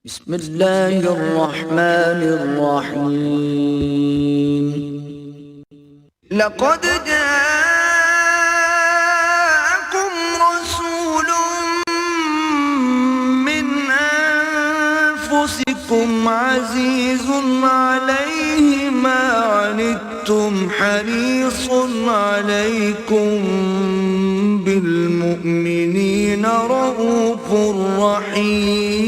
بسم اللہ الرحمن الرحیم لقد جاءكم رسول من انفسكم عزيز عليه ما عنتم حريص عليكم بالمؤمنين رؤوف رحيم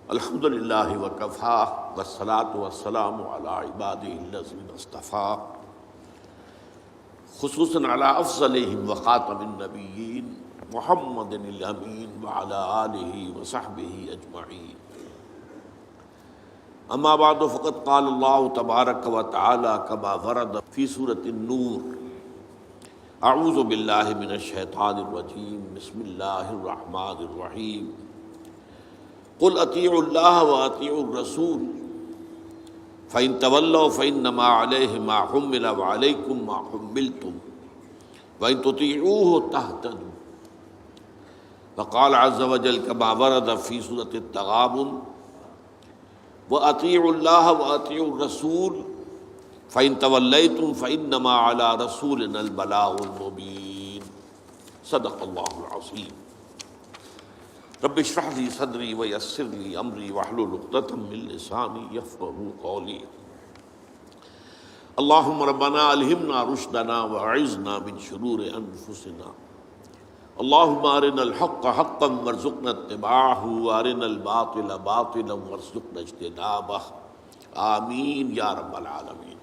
الحمد للہ وکفا والصلاة والسلام علی عباده الذین اصطفیٰ خصوصاً علی افضلہم وخاتم النبیین محمد الامین وعلی آلہ وصحبہ اجمعین اما بعد فقد قال اللہ تبارک وتعالی کما ورد فی سورۃ النور اعوذ باللہ من الشیطان الرجیم بسم اللہ الرحمن الرحیم قل اطیعوا اللہ واطیعوا الرسول فإن تولوا فإنما علیہ ما حمل وعلیکم ما حملتم وإن تطیعوه تہتدوا وقال عز وجل كما ورد في سورة التغابن وأطيعوا الله وأطيعوا الرسول فإن توليتم فإنما على رسولنا البلاغ المبين صدق الله العظيم رب اشرح لي صدري ويسر لي أمري واحلل عقدة من لساني يفقهوا قولي اللهم ربنا ألهمنا رشدنا وأعذنا من شرور أنفسنا اللهم أرنا الحق حقا وارزقنا اتباعه وأرنا الباطل باطلا وارزقنا اجتنابه آمین یا رب العالمین۔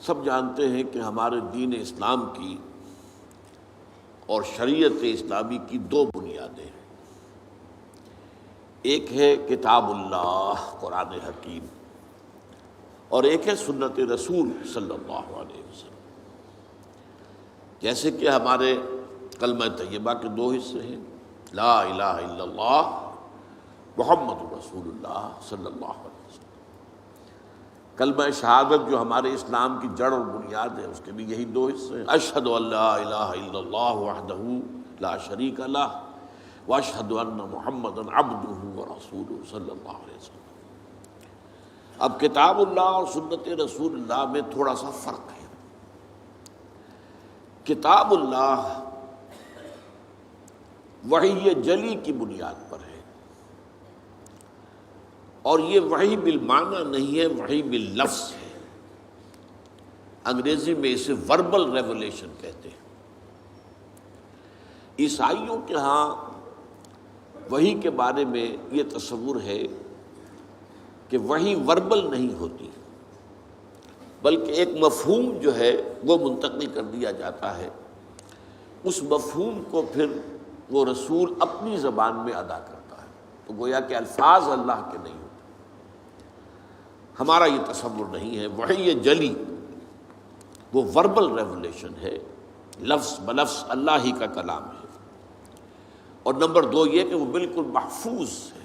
سب جانتے ہیں کہ ہمارے دین اسلام کی اور شریعت اسلامی کی دو بنیادیں ہیں، ایک ہے کتاب اللہ قرآن حکیم اور ایک ہے سنت رسول صلی اللہ علیہ وسلم۔ جیسے کہ ہمارے کلمہ طیبہ کے دو حصے ہیں، لا الہ الا اللہ محمد رسول اللہ صلی اللہ علیہ وسلم۔ کلمہ شہادت جو ہمارے اسلام کی جڑ اور بنیاد ہے، اس کے بھی یہی دو حصے ہیں، اشہد ان لا الہ الا اللہ وحدہ لا شریک لہ واشہد ان محمدا عبدہ ورسولہ صلی اللہ علیہ وسلم۔ اب کتاب اللہ اور سنت رسول اللہ میں تھوڑا سا فرق ہے۔ کتاب اللہ وحی جلی کی بنیاد پر ہے، اور یہ وحی بالمعنی نہیں ہے، وحی باللفظ ہے۔ انگریزی میں اسے وربل ریولیشن کہتے ہیں۔ عیسائیوں کے ہاں وحی کے بارے میں یہ تصور ہے کہ وحی وربل نہیں ہوتی، بلکہ ایک مفہوم جو ہے وہ منتقل کر دیا جاتا ہے، اس مفہوم کو پھر وہ رسول اپنی زبان میں ادا کرتا ہے، تو گویا کہ الفاظ اللہ کے نہیں ہوتے۔ ہمارا یہ تصور نہیں ہے۔ وحی جلی وہ وربل ریولیشن ہے، لفظ بلفظ اللہ ہی کا کلام ہے، اور نمبر دو یہ کہ وہ بالکل محفوظ ہے،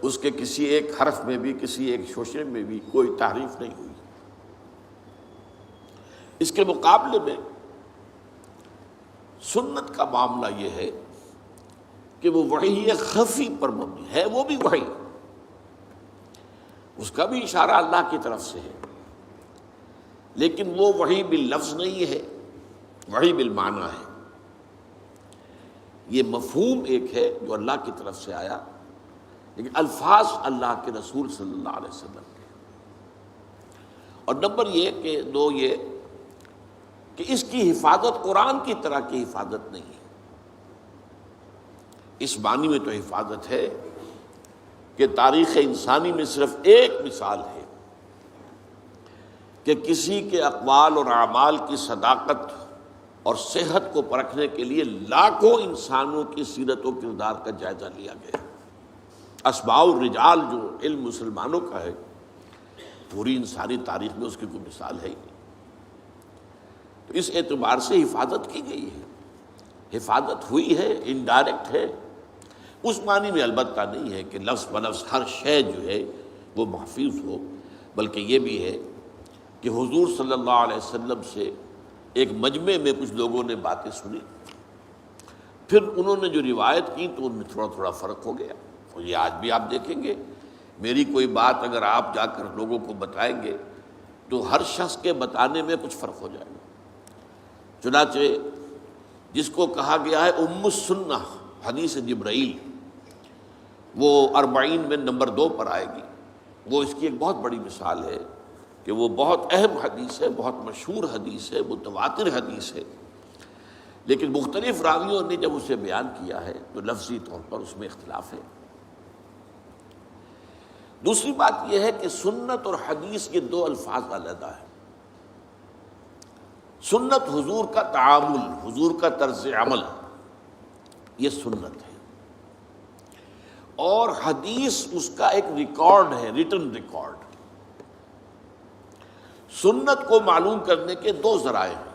اس کے کسی ایک حرف میں بھی کسی ایک شوشے میں بھی کوئی تحریف نہیں ہوئی۔ اس کے مقابلے میں سنت کا معاملہ یہ ہے کہ وہ وحی خفی پر مبنی ہے، وہ بھی وحی، اس کا بھی اشارہ اللہ کی طرف سے ہے، لیکن وہ وحی باللفظ نہیں ہے، وحی بالمعنی ہے۔ یہ مفہوم ایک ہے جو اللہ کی طرف سے آیا، لیکن الفاظ اللہ کے رسول صلی اللہ علیہ وسلم کے۔ اور نمبر یہ کہ اس کی حفاظت قرآن کی طرح کی حفاظت نہیں ہے۔ اس معنی میں تو حفاظت ہے کہ تاریخ انسانی میں صرف ایک مثال ہے کہ کسی کے اقوال اور اعمال کی صداقت اور صحت کو پرکھنے کے لیے لاکھوں انسانوں کی سیرت و کردار کا جائزہ لیا گیا۔ اسماء الرجال جو علم مسلمانوں کا ہے، پوری انسانی تاریخ میں اس کی کوئی مثال ہے ہی نہیں۔ تو اس اعتبار سے حفاظت کی گئی ہے، حفاظت ہوئی ہے، انڈائریکٹ ہے، اس معنی میں البتہ نہیں ہے کہ لفظ بلفظ ہر شے جو ہے وہ محفوظ ہو، بلکہ یہ بھی ہے کہ حضور صلی اللہ علیہ وسلم سے ایک مجمع میں کچھ لوگوں نے باتیں سنی، پھر انہوں نے جو روایت کی تو ان میں تھوڑا تھوڑا فرق ہو گیا، اور یہ آج بھی آپ دیکھیں گے میری کوئی بات اگر آپ جا کر لوگوں کو بتائیں گے تو ہر شخص کے بتانے میں کچھ فرق ہو جائے گا۔ چنانچہ جس کو کہا گیا ہے ام السنہ حدیث جبرائیل، وہ 40 میں نمبر 2 پر آئے گی، وہ اس کی ایک بہت بڑی مثال ہے کہ وہ بہت اہم حدیث ہے، بہت مشہور حدیث ہے، متواتر حدیث ہے، لیکن مختلف راویوں نے جب اسے بیان کیا ہے تو لفظی طور پر اس میں اختلاف ہے۔ دوسری بات یہ ہے کہ سنت اور حدیث کے دو الفاظ علیحدہ ہیں۔ سنت حضور کا تعامل، حضور کا طرز عمل، یہ سنت ہے، اور حدیث اس کا ایک ریکارڈ ہے، ریٹن ریکارڈ۔ سنت کو معلوم کرنے کے دو ذرائع ہیں،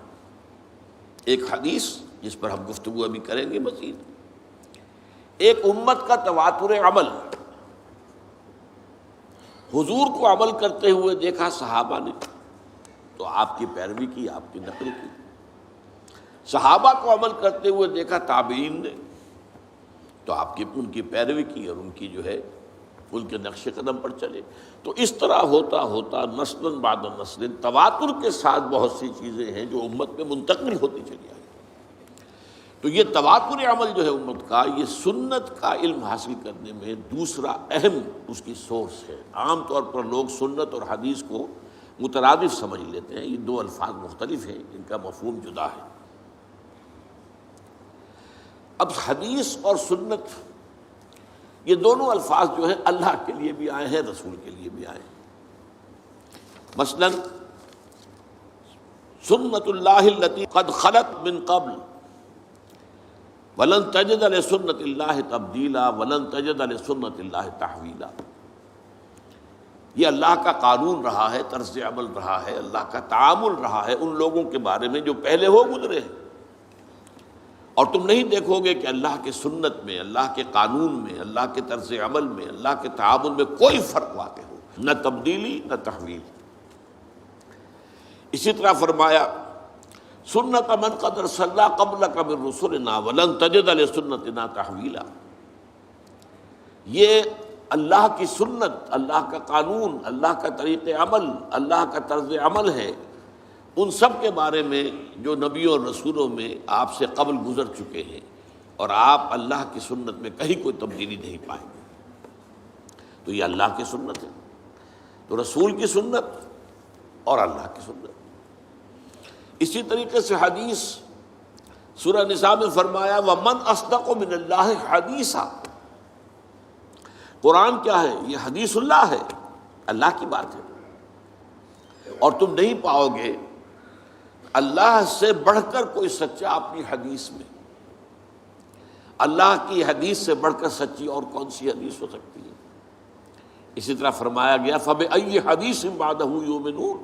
ایک حدیث جس پر ہم گفتگو ابھی کریں گے مزید، ایک امت کا تواتر عمل، حضور کو عمل کرتے ہوئے دیکھا صحابہ نے تو آپ کی پیروی کی، آپ کی نقل کی، صحابہ کو عمل کرتے ہوئے دیکھا تابعین نے تو آپ کی ان کی پیروی کی اور ان کی جو ہے ان کے نقش قدم پر چلے۔ تو اس طرح ہوتا ہوتا نسل بعد نسل تواتر کے ساتھ بہت سی چیزیں ہیں جو امت میں منتقل ہوتی چلی آئی۔ تو یہ تواتر عمل جو ہے امت کا، یہ سنت کا علم حاصل کرنے میں دوسرا اہم اس کی سورس ہے۔ عام طور پر لوگ سنت اور حدیث کو مترادف سمجھ لیتے ہیں، یہ دو الفاظ مختلف ہیں، ان کا مفہوم جدا ہے۔ اب حدیث اور سنت یہ دونوں الفاظ جو ہیں اللہ کے لیے بھی آئے ہیں، رسول کے لیے بھی آئے ہیں۔ مثلا سنت اللہ التی قد خلت من قبل وَلَن تَجِدَ لِسُنَّتِ اللَّهِ تَبْدِيلًا وَلَن تَجِدَ لِسُنَّتِ اللَّهِ تَحْوِيلًا۔ یہ اللہ کا قانون رہا ہے، طرز عمل رہا ہے، اللہ کا تعامل رہا ہے ان لوگوں کے بارے میں جو پہلے ہو گزرے ہیں، اور تم نہیں دیکھو گے کہ اللہ کے سنت میں، اللہ کے قانون میں، اللہ کے طرز عمل میں، اللہ کے تعامل میں کوئی فرق واقع ہو، نہ تبدیلی نہ تحویل۔ اسی طرح فرمایا سنت من قد ارسلنا قبلک من رسلنا ولن تجد لسنتنا تحویلا۔ یہ اللہ کی سنت، اللہ کا قانون، اللہ کا طریق عمل، اللہ کا طرز عمل ہے ان سب کے بارے میں جو نبیوں اور رسولوں میں آپ سے قبل گزر چکے ہیں، اور آپ اللہ کی سنت میں کہیں کوئی تبدیلی نہیں پائیں گے۔ تو یہ اللہ کی سنت ہے، تو رسول کی سنت اور اللہ کی سنت۔ اسی طریقے سے حدیث سورہ نساء میں فرمایا وَمَنْ أَصْدَقُ مِنَ اللَّهِ حَدِيثًا۔ قرآن کیا ہے؟ یہ حدیث اللہ ہے، اللہ کی بات ہے، اور تم نہیں پاؤ گے اللہ سے بڑھ کر کوئی سچا اپنی حدیث میں۔ اللہ کی حدیث سے بڑھ کر سچی اور کون سی حدیث ہو سکتی ہے؟ اسی طرح فرمایا گیا فَبِأَيِّ حَدِيثٍ بَعْدَهُ يُؤْمِنُونَ۔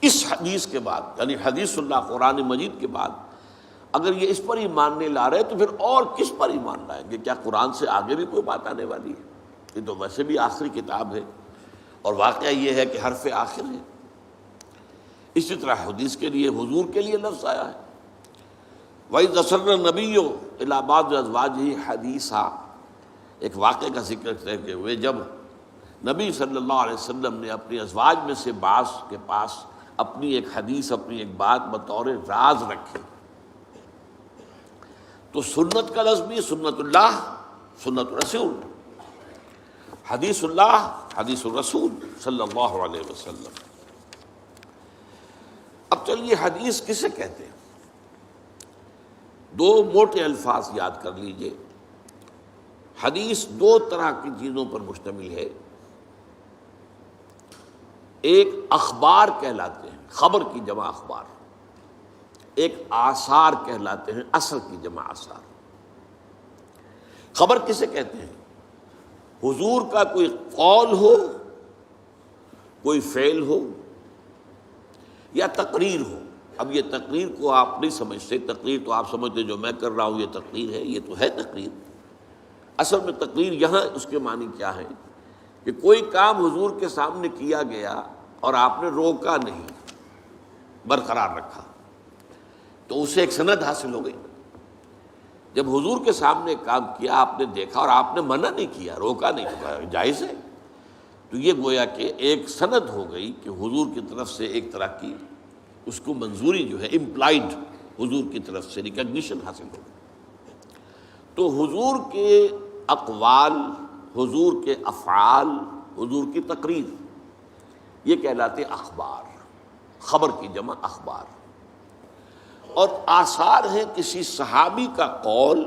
اس حدیث کے بعد، یعنی حدیث اللہ قرآن مجید کے بعد، اگر یہ اس پر ایمان نہیں لا رہے تو پھر اور کس پر ایمان لائیں گے؟ کیا قرآن سے آگے بھی کوئی بات آنے والی ہے؟ یہ تو ویسے بھی آخری کتاب ہے، اور واقعہ یہ ہے کہ حرف آخر ہے۔ اسی طرح حدیث کے لیے، حضور کے لیے لفظ آیا ہے وَإِذْ أَسَرَّ النَّبِيُّ إِلَىٰ بَعْضِ أَزْوَاجِهِ حَدِيثًا۔ ایک واقعے کا ذکر کرتے ہوئے جب نبی صلی اللہ علیہ وسلم نے اپنی ازواج میں سے بعض کے پاس اپنی ایک حدیث، اپنی ایک بات بطور راز رکھی، تو سنت کا لفظ بھی سنت اللہ، سنت رسول، حدیث اللہ، حدیث الرسول صلی اللہ علیہ وسلم۔ اب چلیے حدیث کسے کہتے ہیں؟ دو موٹے الفاظ یاد کر لیجئے۔ حدیث دو طرح کی چیزوں پر مشتمل ہے، ایک اخبار کہلاتے ہیں، خبر کی جمع اخبار، ایک آثار کہلاتے ہیں، اثر کی جمع آثار۔ خبر کسے کہتے ہیں؟ حضور کا کوئی قول ہو، کوئی فعل ہو یا تقریر ہو۔ اب یہ تقریر کو آپ نہیں سمجھتے، تقریر تو آپ سمجھتے جو میں کر رہا ہوں یہ تقریر ہے، یہ تو ہے تقریر۔ اصل میں تقریر یہاں اس کے معنی کیا ہے کہ کوئی کام حضور کے سامنے کیا گیا اور آپ نے روکا نہیں، برقرار رکھا، تو اسے ایک سند حاصل ہو گئی۔ جب حضور کے سامنے کام کیا، آپ نے دیکھا اور آپ نے منع نہیں کیا، روکا نہیں، تو جائز ہے، تو یہ گویا کہ ایک سند ہو گئی کہ حضور کی طرف سے ایک طرح کی اس کو منظوری جو ہے امپلائڈ حضور کی طرف سے ریکگنیشن حاصل ہو گئی۔ تو حضور کے اقوال، حضور کے افعال، حضور کی تقریر، یہ کہلاتے اخبار، خبر کی جمع اخبار۔ اور آثار ہیں کسی صحابی کا قول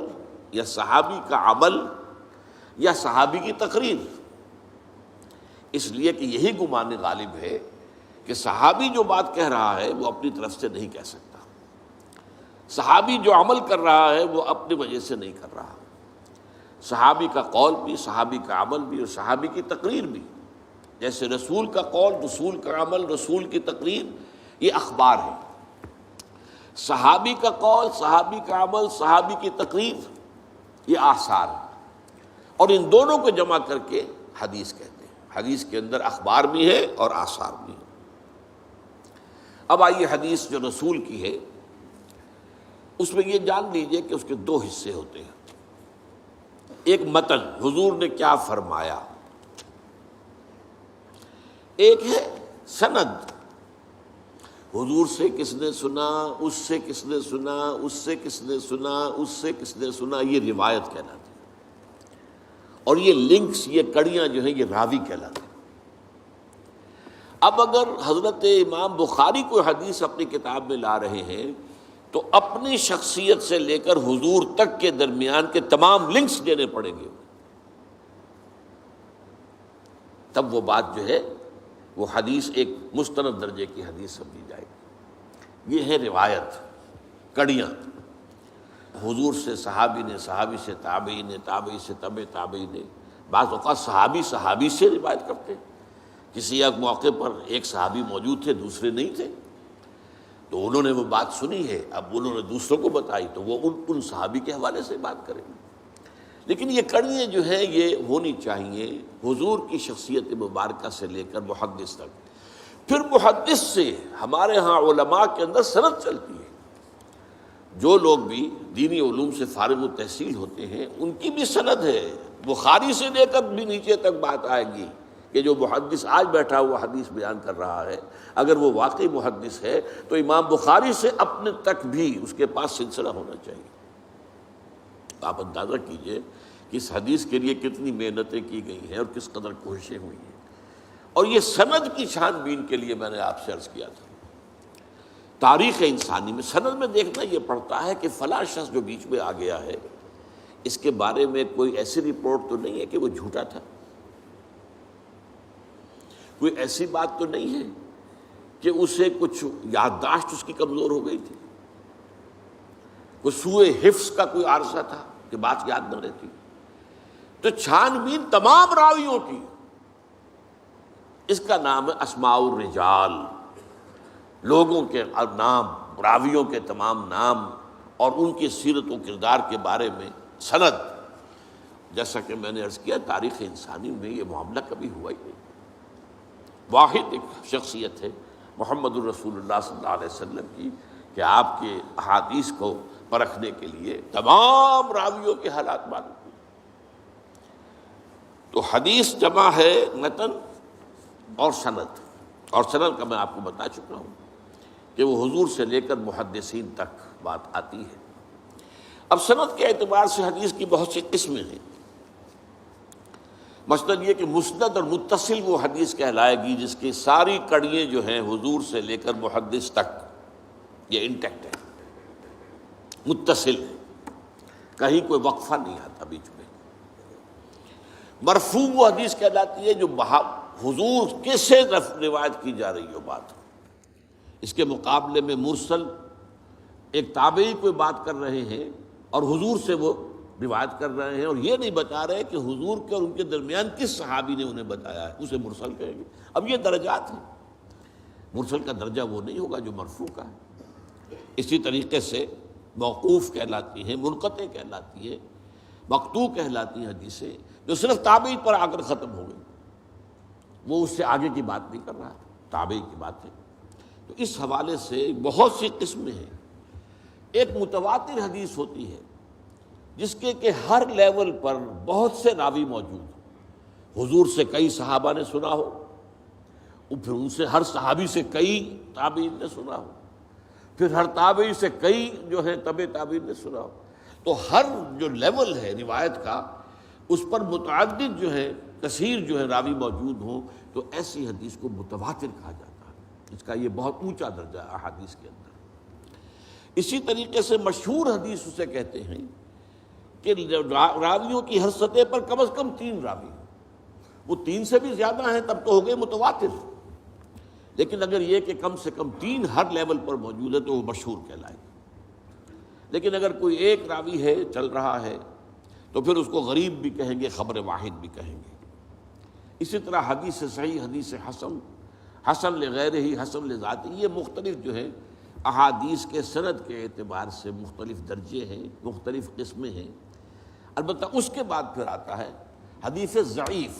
یا صحابی کا عمل یا صحابی کی تقریر، اس لیے کہ یہی گمان غالب ہے کہ صحابی جو بات کہہ رہا ہے وہ اپنی طرف سے نہیں کہہ سکتا، صحابی جو عمل کر رہا ہے وہ اپنی وجہ سے نہیں کر رہا، صحابی کا قول بھی، صحابی کا عمل بھی، اور صحابی کی تقریر بھی، جیسے رسول کا قول، رسول کا عمل، رسول کی تقریر، یہ اخبار ہے۔ صحابی کا قول، صحابی کا عمل، صحابی کی تقریر، یہ آثار ہے، اور ان دونوں کو جمع کر کے حدیث کہتے ہیں۔ حدیث کے اندر اخبار بھی ہے اور آثار بھی ہے۔ اب آئیے حدیث جو رسول کی ہے اس میں یہ جان لیجئے کہ اس کے دو حصے ہوتے ہیں۔ ایک متن، حضور نے کیا فرمایا، ایک ہے سند، حضور سے کس نے سنا، اس سے کس نے سنا، اس سے کس نے سنا، اس سے کس نے سنا، یہ روایت کہلاتی ہے، اور یہ لنکس، یہ کڑیاں جو ہیں یہ راوی کہلاتے ہیں۔ اب اگر حضرت امام بخاری کوئی حدیث اپنی کتاب میں لا رہے ہیں تو اپنی شخصیت سے لے کر حضور تک کے درمیان کے تمام لنکس دینے پڑیں گے، تب وہ بات جو ہے وہ حدیث ایک مستند درجے کی حدیث سمجھی جائے گی۔ یہ ہے روایت، کڑیاں، حضور سے صحابی نے، صحابی سے تابعی نے، تابعی سے تبع تابعی نے، بعض اوقات صحابی صحابی سے روایت کرتے ہیں۔ کسی ایک موقع پر ایک صحابی موجود تھے، دوسرے نہیں تھے، تو انہوں نے وہ بات سنی ہے، اب انہوں نے دوسروں کو بتائی تو وہ ان صحابی کے حوالے سے بات کریں گے۔ لیکن یہ کڑیاں جو ہیں یہ ہونی چاہیے حضور کی شخصیت مبارکہ سے لے کر محدث تک۔ پھر محدث سے ہمارے ہاں علماء کے اندر سند چلتی ہے، جو لوگ بھی دینی علوم سے فارغ التحصیل ہوتے ہیں ان کی بھی سند ہے، بخاری سے لے کر بھی نیچے تک بات آئے گی کہ جو محدث آج بیٹھا ہوا حدیث بیان کر رہا ہے اگر وہ واقعی محدث ہے تو امام بخاری سے اپنے تک بھی اس کے پاس سلسلہ ہونا چاہیے۔ آپ اندازہ کیجئے کہ اس حدیث کے لیے کتنی محنتیں کی گئی ہیں اور کس قدر کوششیں ہوئی ہیں، اور یہ سند کی چھان بین کے لیے میں نے آپ سے عرض کیا تھا۔ تاریخ انسانی میں سند میں دیکھنا یہ پڑتا ہے کہ فلاں شخص جو بیچ میں آ گیا ہے اس کے بارے میں کوئی ایسی رپورٹ تو نہیں ہے کہ وہ جھوٹا تھا، کوئی ایسی بات تو نہیں ہے کہ اسے کچھ یادداشت اس کی کمزور ہو گئی تھی، کوئی سوء حفظ کا کوئی عارضہ تھا کہ بات یاد نہ رہتی۔ تو چھان بین تمام راویوں کی، اس کا نام ہے اسماء الرجال، لوگوں کے نام، راویوں کے تمام نام اور ان کی سیرت و کردار کے بارے میں سند۔ جیسا کہ میں نے عرض کیا تاریخ انسانی میں یہ معاملہ کبھی ہوا ہی نہیں۔ واحد ایک شخصیت ہے محمد الرسول اللہ صلی اللہ علیہ وسلم کی کہ آپ کے احادیث کو پرکھنے کے لیے تمام راویوں کے حالات معلوم۔ تو حدیث جمع ہے متن اور سند، اور سند کا میں آپ کو بتا چکا ہوں کہ وہ حضور سے لے کر محدثین تک بات آتی ہے۔ اب سند کے اعتبار سے حدیث کی بہت سی قسمیں ہیں، مثلاً یہ کہ مسند اور متصل وہ حدیث کہلائے گی جس کی ساری کڑیاں جو ہیں حضور سے لے کر محدث تک یہ انٹیکٹ ہے، متصل ہے، کہیں کوئی وقفہ نہیں آتا بیچ میں۔ مرفوع وہ حدیث کہلاتی ہے جو حضور کس سے روایت کی جا رہی ہو بات۔ اس کے مقابلے میں مرسل ایک تابعی کوئی بات کر رہے ہیں اور حضور سے وہ روایت کر رہے ہیں اور یہ نہیں بتا رہے کہ حضور کے اور ان کے درمیان کس صحابی نے انہیں بتایا ہے، اسے مرسل کہیں گے۔ اب یہ درجات ہیں، مرسل کا درجہ وہ نہیں ہوگا جو مرفوع کا ہے۔ اسی طریقے سے موقوف کہلاتی ہیں، منقطع کہلاتی ہے، مقطوع کہلاتی ہیں حدیثیں جو صرف تابعی پر آ کر ختم ہو گئی، وہ اس سے آگے کی بات نہیں کر رہا۔ تابعی کی باتیں. تو اس حوالے سے بہت سی قسمیں ہیں. ایک متواتر حدیث ہوتی ہے جس کے کہ ہر لیول پر بہت سے راوی موجود ہوں. حضور سے کئی صحابہ نے سنا ہو، پھر ان سے ہر صحابی سے کئی تابعین نے سنا ہو، پھر ہر تابعی سے کئی جو ہے تبع تابعین نے سنا ہو. تو ہر جو لیول ہے روایت کا اس پر متعدد جو ہے کثیر جو ہے راوی موجود ہوں، تو ایسی حدیث کو متواتر کہا جاتا ہے. اس کا یہ بہت اونچا درجہ ہے احادیث کے اندر. اسی طریقے سے مشہور حدیث اسے کہتے ہیں کہ راویوں کی ہر سطح پر کم از کم 3 راوی ہیں. وہ 3 سے بھی زیادہ ہیں تب تو ہو گئے متواتر، لیکن اگر یہ کہ کم سے کم 3 ہر لیول پر موجود ہے تو وہ مشہور کہلائے گا. لیکن اگر کوئی ایک راوی ہے چل رہا ہے تو پھر اس کو غریب بھی کہیں گے، خبر واحد بھی کہیں گے. اسی طرح حدیث صحیح، حدیث حسن، حسن لغیرہ ہی، حسن لذاتہ، یہ مختلف جو ہے احادیث کے سند کے اعتبار سے مختلف درجے ہیں، مختلف قسمیں ہیں. البتہ اس کے بعد پھر آتا ہے حدیث ضعیف،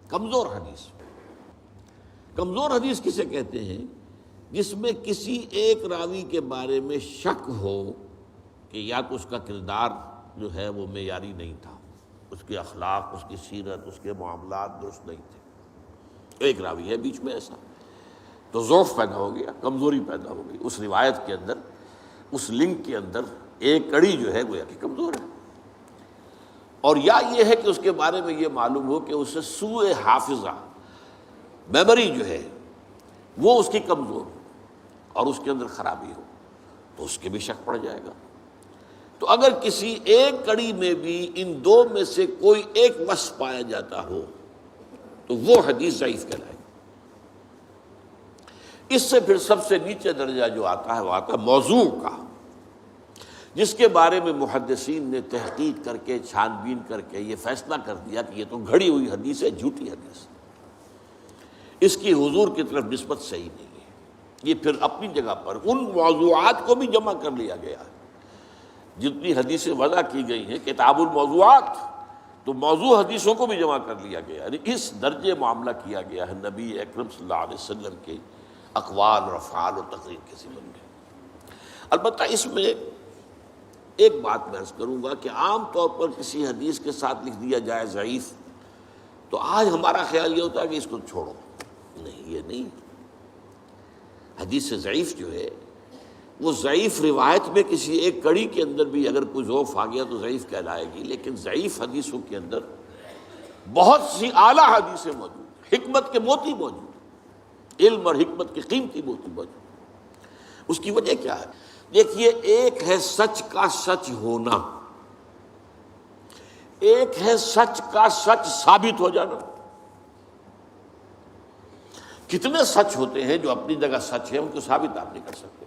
کمزور حدیث. کمزور حدیث کسے کہتے ہیں؟ جس میں کسی ایک راوی کے بارے میں شک ہو کہ یا تو اس کا کردار جو ہے وہ معیاری نہیں تھا، اس کے اخلاق، اس کی سیرت، اس کے معاملات درست نہیں تھے. ایک راوی ہے بیچ میں ایسا، تو ضعف پیدا ہو گیا، کمزوری پیدا ہو گئی اس روایت کے اندر، اس لنک کے اندر ایک کڑی جو ہے گویا کہ کمزور ہے. اور یا یہ ہے کہ اس کے بارے میں یہ معلوم ہو کہ اسے سوء حافظہ، میموری جو ہے وہ اس کی کمزور ہو اور اس کے اندر خرابی ہو، تو اس کے بھی شک پڑ جائے گا. تو اگر کسی ایک کڑی میں بھی ان 2 میں سے کوئی ایک وصف پایا جاتا ہو تو وہ حدیث ضعیف کہلائے گی. اس سے پھر سب سے نیچے درجہ جو آتا ہے وہ آتا ہے موضوع کا، جس کے بارے میں محدثین نے تحقیق کر کے، چھان بین کر کے یہ فیصلہ کر دیا کہ یہ تو گھڑی ہوئی حدیث ہے، جھوٹی حدیث، اس کی حضور کی طرف نسبت صحیح نہیں ہے. یہ پھر اپنی جگہ پر ان موضوعات کو بھی جمع کر لیا گیا ہے. جتنی حدیثیں وضع کی گئی ہیں کتاب الموضوعات، تو موضوع حدیثوں کو بھی جمع کر لیا گیا. یعنی اس درجے معاملہ کیا گیا ہے نبی اکرم صلی اللہ علیہ وسلم کے اقوال اور افعال و تقریر کے ضمن میں. البتہ اس میں ایک بات میں عرض کروں گا کہ عام طور پر کسی حدیث کے ساتھ لکھ دیا جائے ضعیف، تو آج ہمارا خیال یہ ہوتا ہے کہ اس کو چھوڑو. نہیں، یہ نہیں. حدیث ضعیف جو ہے وہ ضعیف روایت میں کسی ایک کڑی کے اندر بھی اگر کوئی ضعف آ گیا تو ضعیف کہلائے گی. لیکن ضعیف حدیثوں کے اندر بہت سی اعلیٰ حدیثیں موجود ہیں، حکمت کے موتی موجود، علم اور حکمت کی قیمتی موتی موجود. اس کی وجہ کیا ہے؟ دیکھیے، ایک ہے سچ کا سچ ہونا، ایک ہے سچ کا سچ ثابت ہو جانا. کتنے سچ ہوتے ہیں جو اپنی جگہ سچ ہے، ان کو ثابت آپ نہیں کر سکتے.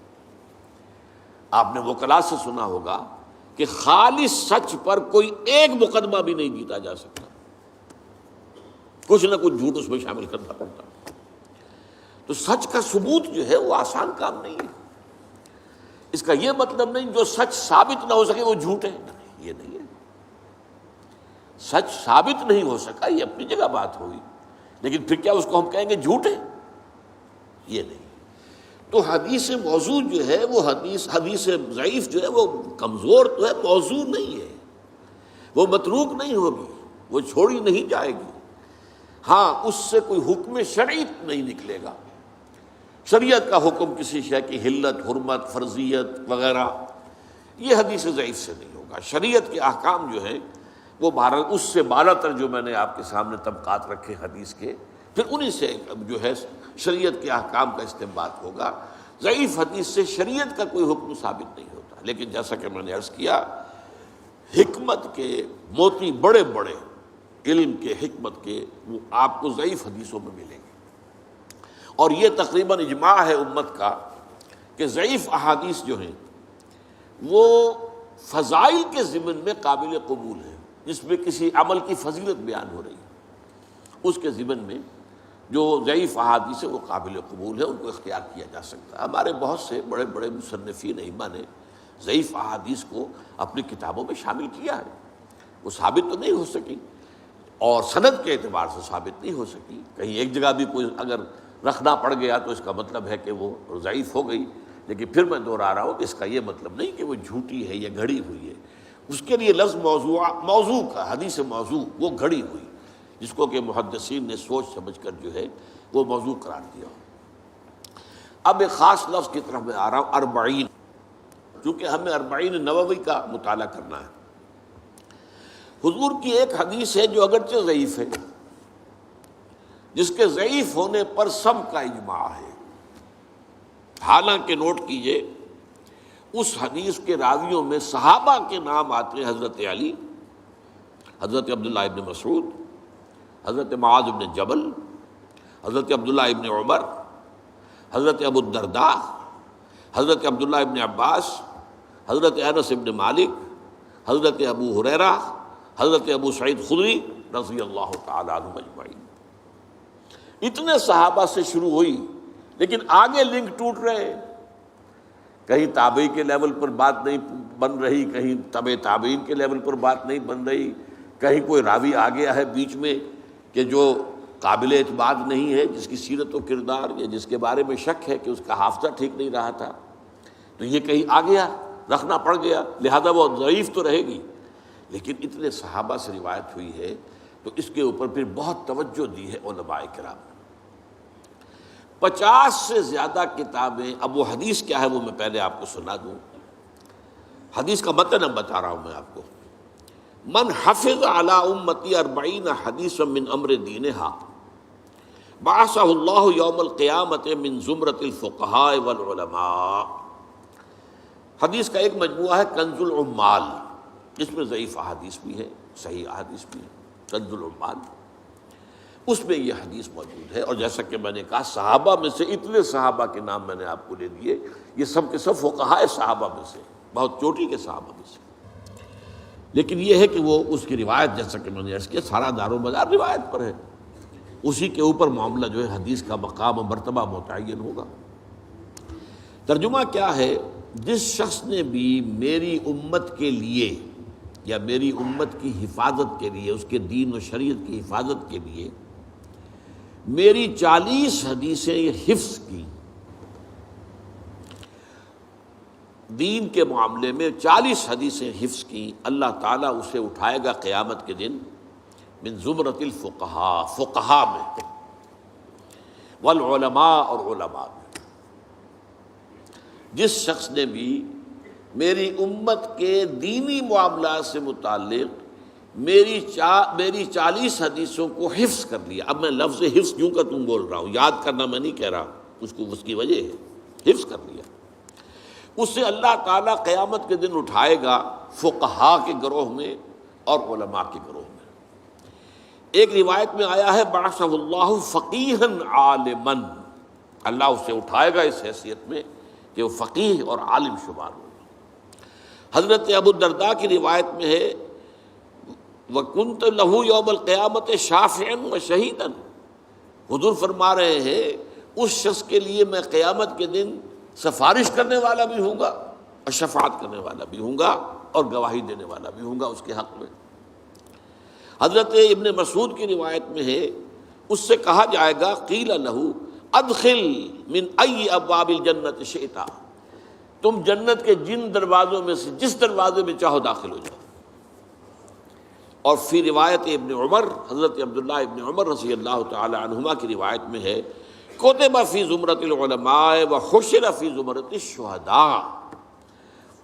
آپ نے وکلاء سے سنا ہوگا کہ خالص سچ پر کوئی ایک مقدمہ بھی نہیں جیتا جا سکتا، کچھ نہ کچھ جھوٹ اس میں شامل کرنا پڑتا. تو سچ کا ثبوت جو ہے وہ آسان کام نہیں ہے. اس کا یہ مطلب نہیں جو سچ ثابت نہ ہو سکے وہ جھوٹ ہے، یہ نہیں ہے. سچ ثابت نہیں ہو سکا یہ اپنی جگہ بات ہوئی، لیکن پھر کیا اس کو ہم کہیں گے جھوٹ ہے؟ یہ نہیں. تو حدیث موضوع جو ہے وہ حدیث ضعیف جو ہے وہ کمزور تو ہے، موضوع نہیں ہے، وہ متروک نہیں ہوگی، وہ چھوڑی نہیں جائے گی. ہاں، اس سے کوئی حکم شرعی نہیں نکلے گا. شریعت کا حکم کسی شے کی حلت، حرمت، فرضیت وغیرہ، یہ حدیث ضعیف سے نہیں ہوگا. شریعت کے احکام جو ہیں وہ اس سے بالا تر جو میں نے آپ کے سامنے طبقات رکھے حدیث کے، پھر انہی سے جو ہے شریعت کے احکام کا استنباط ہوگا. ضعیف حدیث سے شریعت کا کوئی حکم ثابت نہیں ہوتا. لیکن جیسا کہ میں نے عرض کیا، حکمت کے موتی بڑے بڑے، علم کے، حکمت کے، وہ آپ کو ضعیف حدیثوں میں ملیں گے. اور یہ تقریباً اجماع ہے امت کا کہ ضعیف احادیث جو ہیں وہ فضائل کے ضمن میں قابل قبول ہیں. جس میں کسی عمل کی فضیلت بیان ہو رہی ہے، اس کے ضمن میں جو ضعیف احادیث ہے وہ قابل قبول ہے، ان کو اختیار کیا جا سکتا ہے. ہمارے بہت سے بڑے بڑے مصنفین ائمہ نے ضعیف احادیث کو اپنی کتابوں میں شامل کیا ہے. وہ ثابت تو نہیں ہو سکی، اور سند کے اعتبار سے ثابت نہیں ہو سکی. کہیں ایک جگہ بھی کوئی اگر رکھنا پڑ گیا تو اس کا مطلب ہے کہ وہ ضعیف ہو گئی. لیکن پھر میں دوہرا رہا ہوں کہ اس کا یہ مطلب نہیں کہ وہ جھوٹی ہے یا گھڑی ہوئی ہے. اس کے لیے لفظ موضوع کا حدیث موضوع وہ گھڑی ہوئی جس کو کہ محدثین نے سوچ سمجھ کر جو ہے وہ موضوع قرار دیا. اب ایک خاص لفظ کی طرف میں آ رہا ہوں، اربعین. چونکہ ہمیں اربعین نووی کا مطالعہ کرنا ہے. حضور کی ایک حدیث ہے جو اگرچہ ضعیف ہے، جس کے ضعیف ہونے پر سب کا اجماع ہے. حالانکہ نوٹ کیجئے اس حدیث کے راویوں میں صحابہ کے نام آتے ہیں: حضرت علی، حضرت عبداللہ ابن مسعود، حضرت معاذ ابن جبل، حضرت عبداللہ ابن عمر، حضرت ابو الدرداء، حضرت عبداللہ ابن عباس، حضرت انس ابن مالک، حضرت ابو ہریرہ، حضرت ابو سعید خدری رضی اللہ تعالی عنہم اجمعین. اتنے صحابہ سے شروع ہوئی، لیکن آگے لنک ٹوٹ رہے ہیں. کہیں تابعی کے لیول پر بات نہیں بن رہی، کہیں تبع تابعین کے لیول پر بات نہیں بن رہی، کہیں کوئی راوی آ گیا ہے بیچ میں کہ جو قابل اعتماد نہیں ہے، جس کی سیرت و کردار یا جس کے بارے میں شک ہے کہ اس کا حافظہ ٹھیک نہیں رہا تھا، تو یہ کہیں آ گیا، رکھنا پڑ گیا، لہذا وہ ضعیف تو رہے گی. لیکن اتنے صحابہ سے روایت ہوئی ہے تو اس کے اوپر پھر بہت توجہ دی ہے علماء کرام نے. 50 سے زیادہ کتابیں. اب وہ حدیث کیا ہے وہ میں پہلے آپ کو سنا دوں. حدیث کا متن اب بتا رہا ہوں میں آپ کو. من حفظ علی امتی 40 حدیثا من امر دینہا بعثہ اللہ یوم القیامت من زمرۃ الفقہاء والعلماء. حدیث کا ایک مجموعہ ہے کنز العمال، جس میں ضعیف احادیث بھی ہے، صحیح احادیث بھی ہے. کنز العمال اس میں یہ حدیث موجود ہے. اور جیسا کہ میں نے کہا صحابہ میں سے اتنے صحابہ کے نام میں نے آپ کو لے دیے، یہ سب کے سب فقہاء صحابہ میں سے، بہت چوٹی کے صحابہ میں سے. لیکن یہ ہے کہ وہ اس کی روایت، جیسا کہ میں نے عرض کیا، سارا دار و مدار روایت پر ہے. اسی کے اوپر معاملہ جو ہے حدیث کا مقام و مرتبہ متعین ہوگا. ترجمہ کیا ہے؟ جس شخص نے بھی میری امت کے لیے یا میری امت کی حفاظت کے لیے، اس کے دین و شریعت کی حفاظت کے لیے میری 40 حدیثیں حفظ کی، دین کے معاملے میں 40 حدیثیں حفظ کی، اللہ تعالیٰ اسے اٹھائے گا قیامت کے دن من زمرۃ الفقہاء، فقہاء میں، والعلماء، اور علماء میں. جس شخص نے بھی میری امت کے دینی معاملات سے متعلق میری 40 حدیثوں کو حفظ کر لیا. اب میں لفظ حفظ کیوں کا تم بول رہا ہوں، یاد کرنا میں نہیں کہہ رہا، اس کی وجہ ہے حفظ کر لیا. اس سے اللہ تعالیٰ قیامت کے دن اٹھائے گا فقہاء کے گروہ میں اور علماء کے گروہ میں. ایک روایت میں آیا ہے بعثہ اللہ فقیہا عالما، اللہ اسے اٹھائے گا اس حیثیت میں کہ وہ فقیہ اور عالم شمار ہو. حضرت ابو الدرداء کی روایت میں ہے وَكُنْتَ لَهُ يَوْمَ الْقِيَامَةِ شَافِعًا وَشَهِيدًا. حضور فرما رہے ہیں اس شخص کے لیے میں قیامت کے دن سفارش کرنے والا بھی ہوں گا اور شفاعت کرنے والا بھی ہوں گا اور گواہی دینے والا بھی ہوں گا اس کے حق میں. حضرت ابن مسعود کی روایت میں ہے اس سے کہا جائے گا قیل لہ ادخل من ای ابواب الجنت شئت، تم جنت کے جن دروازوں میں سے جس دروازے میں چاہو داخل ہو جاؤ. اور فی روایت ابن عمر، حضرت عبداللہ ابن عمر رضی اللہ تعالی عنہما کی روایت میں ہے کتب فی زمرۃ العلماء وحشر فی زمرۃ الشہداء،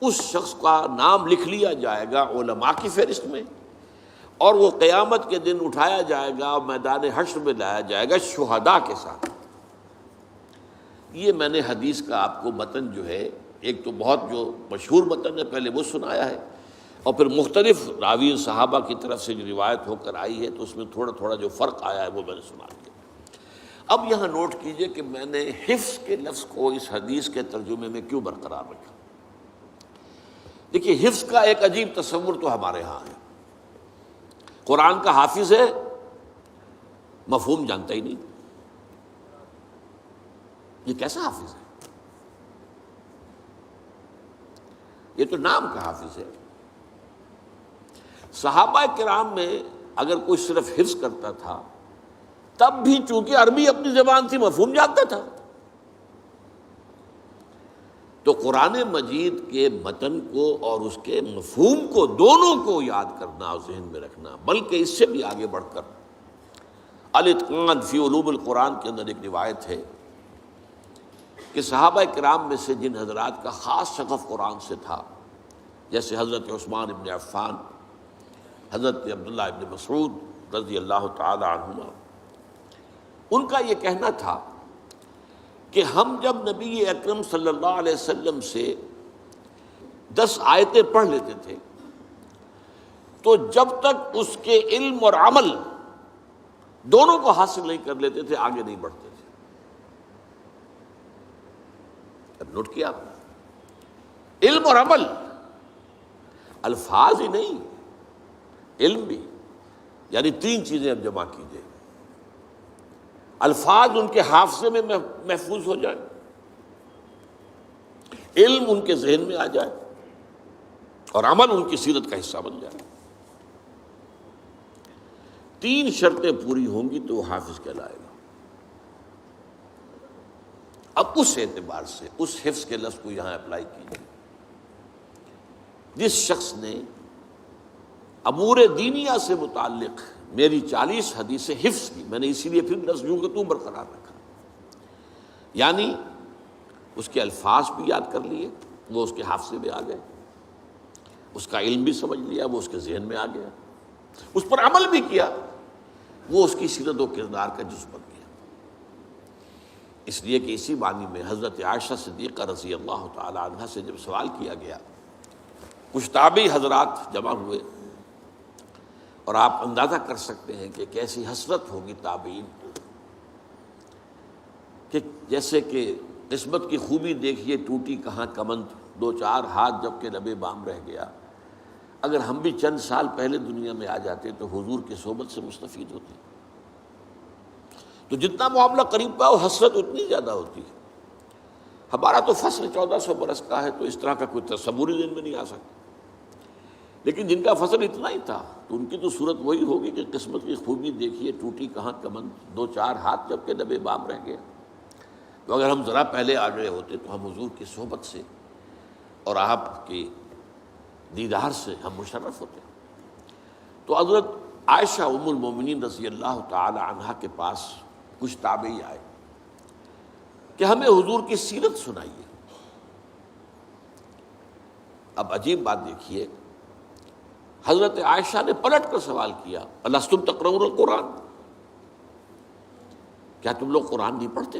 اس شخص کا نام لکھ لیا جائے گا علماء کی فہرست میں، اور وہ قیامت کے دن اٹھایا جائے گا، میدان حشر میں لایا جائے گا شہداء کے ساتھ. یہ میں نے حدیث کا آپ کو متن جو ہے، ایک تو بہت جو مشہور متن ہے پہلے وہ سنایا ہے، اور پھر مختلف راوی صحابہ کی طرف سے جو روایت ہو کر آئی ہے تو اس میں تھوڑا تھوڑا جو فرق آیا ہے وہ میں نے سنا دیا. اب یہاں نوٹ کیجئے کہ میں نے حفظ کے لفظ کو اس حدیث کے ترجمے میں کیوں برقرار رکھا. دیکھیے حفظ کا ایک عجیب تصور تو ہمارے ہاں ہے. قرآن کا حافظ ہے، مفہوم جانتا ہی نہیں، یہ کیسا حافظ ہے؟ یہ تو نام کا حافظ ہے. صحابہ کرام میں اگر کوئی صرف حفظ کرتا تھا تب بھی چونکہ عربی اپنی زبان تھی مفہوم جانتا تھا. تو قرآن مجید کے متن کو اور اس کے مفہوم کو دونوں کو یاد کرنا اور ذہن میں رکھنا، بلکہ اس سے بھی آگے بڑھ کر الاتقان فی علوم القرآن کے اندر ایک روایت ہے کہ صحابہ کرام میں سے جن حضرات کا خاص شغف قرآن سے تھا، جیسے حضرت عثمان ابن عفان، حضرت عبداللہ ابن مسعود رضی اللہ تعالی عنہما، ان کا یہ کہنا تھا کہ ہم جب نبی اکرم صلی اللہ علیہ وسلم سے 10 آیتیں پڑھ لیتے تھے تو جب تک اس کے علم اور عمل دونوں کو حاصل نہیں کر لیتے تھے آگے نہیں بڑھتے تھے. اب نوٹ کیا آپ نے؟ علم اور عمل، الفاظ ہی نہیں، علم بھی، یعنی 3 چیزیں اب جمع کیجئے. الفاظ ان کے حافظے میں محفوظ ہو جائے، علم ان کے ذہن میں آ جائے، اور عمل ان کی سیرت کا حصہ بن جائے. 3 شرطیں پوری ہوں گی تو وہ حافظ کہلائے گا. اب اس اعتبار سے اس حفظ کے لفظ کو یہاں اپلائی کیجیے. جس شخص نے امور دینیہ سے متعلق میری 40 حدیثیں حفظ کی، میں نے اسی لیے پھر لفظ یوں کہ تو برقرار رکھا، یعنی اس کے الفاظ بھی یاد کر لیے، وہ اس کے حافظے میں آ گئے، اس کا علم بھی سمجھ لیا، وہ اس کے ذہن میں آ گیا، اس پر عمل بھی کیا، وہ اس کی سیرت و کردار کا جزو بن گیا. اس لیے کہ اسی معنی میں حضرت عائشہ صدیقہ رضی اللہ تعالی عنہا سے جب سوال کیا گیا، کچھ تابعی حضرات جمع ہوئے، اور آپ اندازہ کر سکتے ہیں کہ کیسی حسرت ہوگی تابعین کہ جیسے کہ قسمت کی خوبی دیکھیے ٹوٹی کہاں کمند، 2-4 ہاتھ جب کہ لبے بام رہ گیا. اگر ہم بھی چند سال پہلے دنیا میں آ جاتے تو حضور کی صحبت سے مستفید ہوتے. تو جتنا معاملہ قریب پا وہ حسرت اتنی زیادہ ہوتی ہے. ہمارا تو فصل 1400 برس کا ہے تو اس طرح کا کوئی تصور ہی ذہن میں نہیں آ سکتا، لیکن جن کا فصل اتنا ہی تھا تو ان کی تو صورت وہی ہوگی کہ قسمت کی خوبی دیکھیے ٹوٹی کہاں کمند، 2-4 ہاتھ جب کہ لبے بام رہ گیا. تو اگر ہم ذرا پہلے آ گئے ہوتے تو ہم حضور کی صحبت سے اور آپ کے دیدار سے ہم مشرف ہوتے. تو حضرت عائشہ ام المومنین رضی اللہ تعالی عنہا کے پاس کچھ تابعی آئے کہ ہمیں حضور کی سیرت سنائیے. اب عجیب بات دیکھیے، حضرت عائشہ نے پلٹ کر سوال کیا، الستم تقرؤون القرآن، کیا تم لوگ قرآن نہیں پڑھتے؟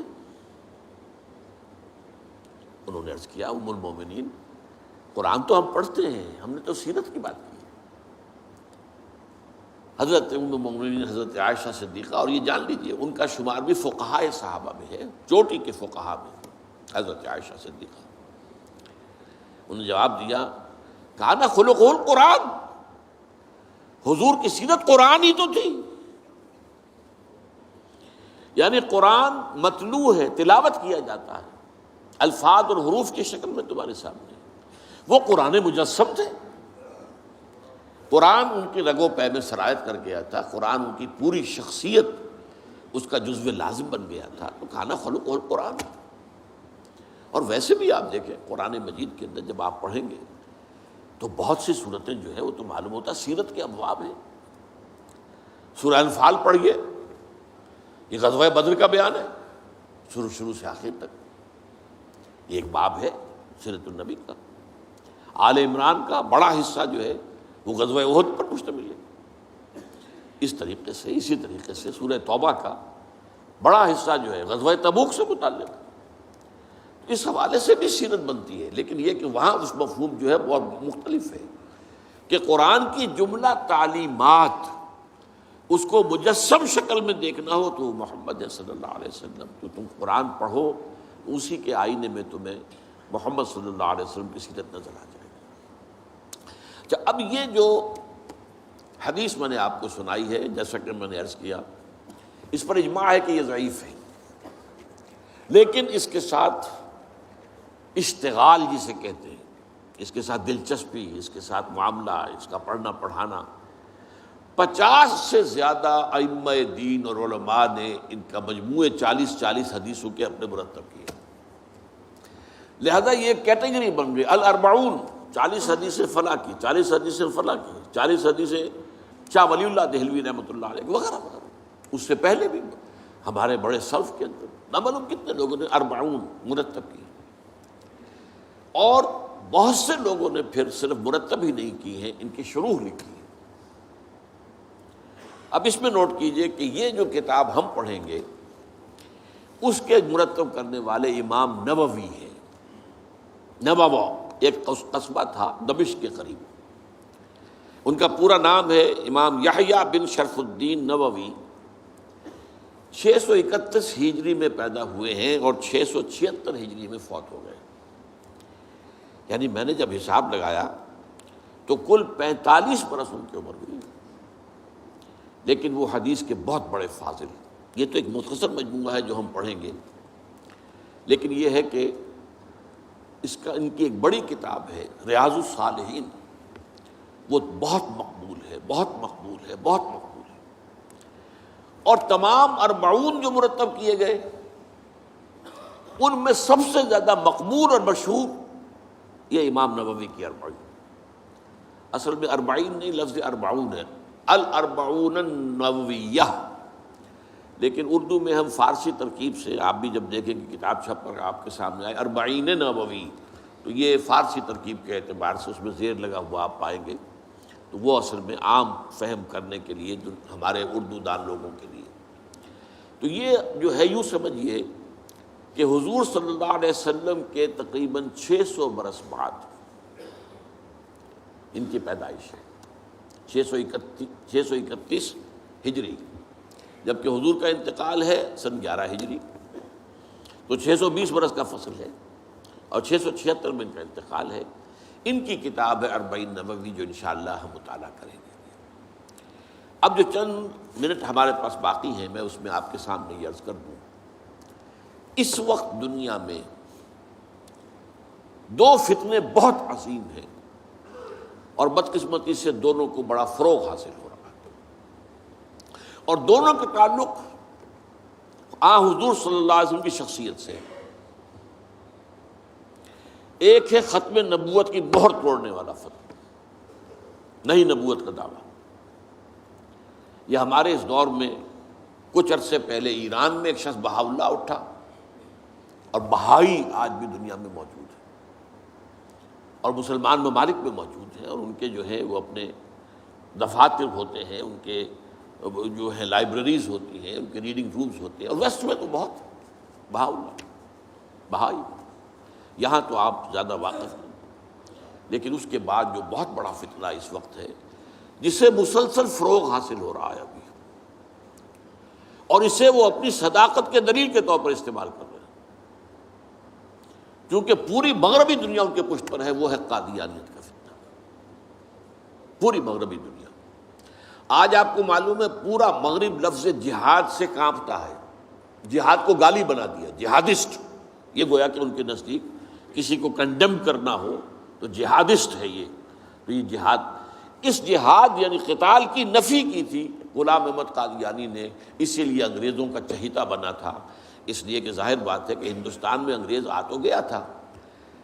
انہوں نے عرض کیا ام المومنین قرآن تو ہم پڑھتے ہیں، ہم نے تو سیرت کی بات کی. حضرت ام المومنین حضرت عائشہ صدیقہ، اور یہ جان لیجئے ان کا شمار بھی فقہاء صحابہ میں ہے، چوٹی کے فقہاء میں حضرت عائشہ صدیقہ. انہوں نے جواب دیا کان خلقہ القرآن، حضور کی سیرت قرآن ہی تو تھی، یعنی قرآن متلو ہے، تلاوت کیا جاتا ہے، الفاظ اور حروف کی شکل میں تمہارے سامنے. وہ قرآن مجسم تھے، قرآن ان کی رگ و پے میں سرایت کر گیا تھا، قرآن ان کی پوری شخصیت اس کا جزو لازم بن گیا تھا. تو کان خلقہ القرآن. اور ویسے بھی آپ دیکھیں قرآن مجید کے اندر جب آپ پڑھیں گے تو بہت سی صورتیں جو ہے وہ تو معلوم ہوتا سیرت کے ابواب ہیں. سورہ انفال پڑھیے، یہ غزوہ بدر کا بیان ہے شروع سے آخر تک. یہ ایک باب ہے سیرت النبی کا. آل عمران کا بڑا حصہ جو ہے وہ غزوہ احد پر مشتمل ہے. اسی طریقے سے سورہ توبہ کا بڑا حصہ جو ہے غزوہ تبوک سے متعلق ہے. اس حوالے سے بھی سیرت بنتی ہے، لیکن یہ کہ وہاں اس مفہوم جو ہے بہت مختلف ہے کہ قرآن کی جملہ تعلیمات اس کو مجسم شکل میں دیکھنا ہو تو محمد صلی اللہ علیہ وسلم، تو تم قرآن پڑھو اسی کے آئینے میں تمہیں محمد صلی اللہ علیہ وسلم کی سیرت نظر آ جائے گی. اچھا، اب یہ جو حدیث میں نے آپ کو سنائی ہے، جیسا کہ میں نے عرض کیا، اس پر اجماع ہے کہ یہ ضعیف ہے، لیکن اس کے ساتھ اشتغال جسے کہتے ہیں، اس کے ساتھ دلچسپی، اس کے ساتھ معاملہ، اس کا پڑھنا پڑھانا 50 سے زیادہ ائمہ دین اور علماء نے ان کا مجموعے 40 حدیثوں کے اپنے مرتب کیے. لہذا یہ کیٹیگری بن گئی الاربعون، 40 حدیثیں فلاں کی، 40 حدیثیں فلاں کی، 40 حدیثیں شاہ ولی اللہ دہلوی رحمۃ اللہ علیہ وغیرہ وغیرہ. اس سے پہلے بھی ہمارے بڑے سلف کے اندر نہ معلوم کتنے لوگوں نے 40 مرتب کی، اور بہت سے لوگوں نے پھر صرف مرتب ہی نہیں کی ہیں، ان کی شروح لکھی ہے. اب اس میں نوٹ کیجئے کہ یہ جو کتاب ہم پڑھیں گے اس کے مرتب کرنے والے امام نووی ہیں. نووہ ایک قصبہ تھا دمشق کے قریب. ان کا پورا نام ہے امام یحییٰ بن شرف الدین نووی. 631 ہجری میں پیدا ہوئے ہیں اور 676 ہجری میں فوت ہو گئے. یعنی میں نے جب حساب لگایا تو کل 45 برس ان کی عمر ہوئی. لیکن وہ حدیث کے بہت بڑے فاضل. یہ تو ایک مختصر مجموعہ ہے جو ہم پڑھیں گے، لیکن یہ ہے کہ ان کی ایک بڑی کتاب ہے ریاض الصالحین، وہ بہت مقبول ہے، بہت مقبول ہے، بہت مقبول ہے. اور تمام 40 جو مرتب کیے گئے ان میں سب سے زیادہ مقبول اور مشہور یہ امام نووی کی 40. اصل میں 40 نہیں، لفظ 40 ہے، الاربعون النوویہ. لیکن اردو میں ہم فارسی ترکیب سے، آپ بھی جب دیکھیں کہ کتاب چھپ کر آپ کے سامنے آئے 40 نووی، تو یہ فارسی ترکیب کے اعتبار سے اس میں زیر لگا ہوا آپ پائیں گے. تو وہ اصل میں عام فہم کرنے کے لیے جو ہمارے اردو دان لوگوں کے لیے، تو یہ جو ہے یوں سمجھیے کہ حضور صلی اللہ علیہ وسلم کے تقریباً 600 برس بعد ان کی پیدائش ہے. 631 ہجری، جبکہ حضور کا انتقال ہے سن 11 ہجری، تو 620 برس کا فصل ہے، اور 676 میں ان کا انتقال ہے. ان کی کتاب ہے 40 نووی جو انشاءاللہ ہم مطالعہ کریں گے. اب جو چند منٹ ہمارے پاس باقی ہیں میں اس میں آپ کے سامنے یہ عرض کر دوں. اس وقت دنیا میں 2 فتنے بہت عظیم ہیں، اور بدقسمتی سے دونوں کو بڑا فروغ حاصل ہو رہا ہے، اور دونوں کے تعلق حضور صلی اللہ علیہ وسلم کی شخصیت سے. ایک ہے ختم نبوت کی مہر توڑنے والا فتویٰ، نئی نبوت کا دعویٰ. یہ ہمارے اس دور میں کچھ عرصے پہلے ایران میں ایک شخص بہاء اللہ اٹھا، اور بہائی آج بھی دنیا میں موجود ہے، اور مسلمان ممالک میں موجود ہیں، اور ان کے جو ہے وہ اپنے دفاتر ہوتے ہیں، ان کے جو ہے لائبریریز ہوتی ہیں، ان کے ریڈنگ رومز ہوتے ہیں. اور ویسٹ میں تو بہت بہاء اللہ بہائی، یہاں تو آپ زیادہ واقف ہیں. لیکن اس کے بعد جو بہت بڑا فتنہ اس وقت ہے جسے مسلسل فروغ حاصل ہو رہا ہے ابھی، اور اسے وہ اپنی صداقت کے دلیل کے طور پر استعمال کر رہے ہیں، کیونکہ پوری مغربی دنیا ان کے پشت پر ہے، وہ ہے قادیانیت کا فتنہ. پوری مغربی دنیا آج آپ کو معلوم ہے پورا مغرب لفظ جہاد سے کانپتا ہے. جہاد کو گالی بنا دیا، جہادسٹ. یہ گویا کہ ان کے نزدیک کسی کو کنڈیم کرنا ہو تو جہادسٹ ہے یہ. تو یہ جہاد، اس جہاد یعنی قتال کی نفی کی تھی غلام احمد قادیانی نے، اسی لیے انگریزوں کا چہیتا بنا تھا. اس لیے کہ ظاہر بات ہے کہ ہندوستان میں انگریز آ تو گیا تھا،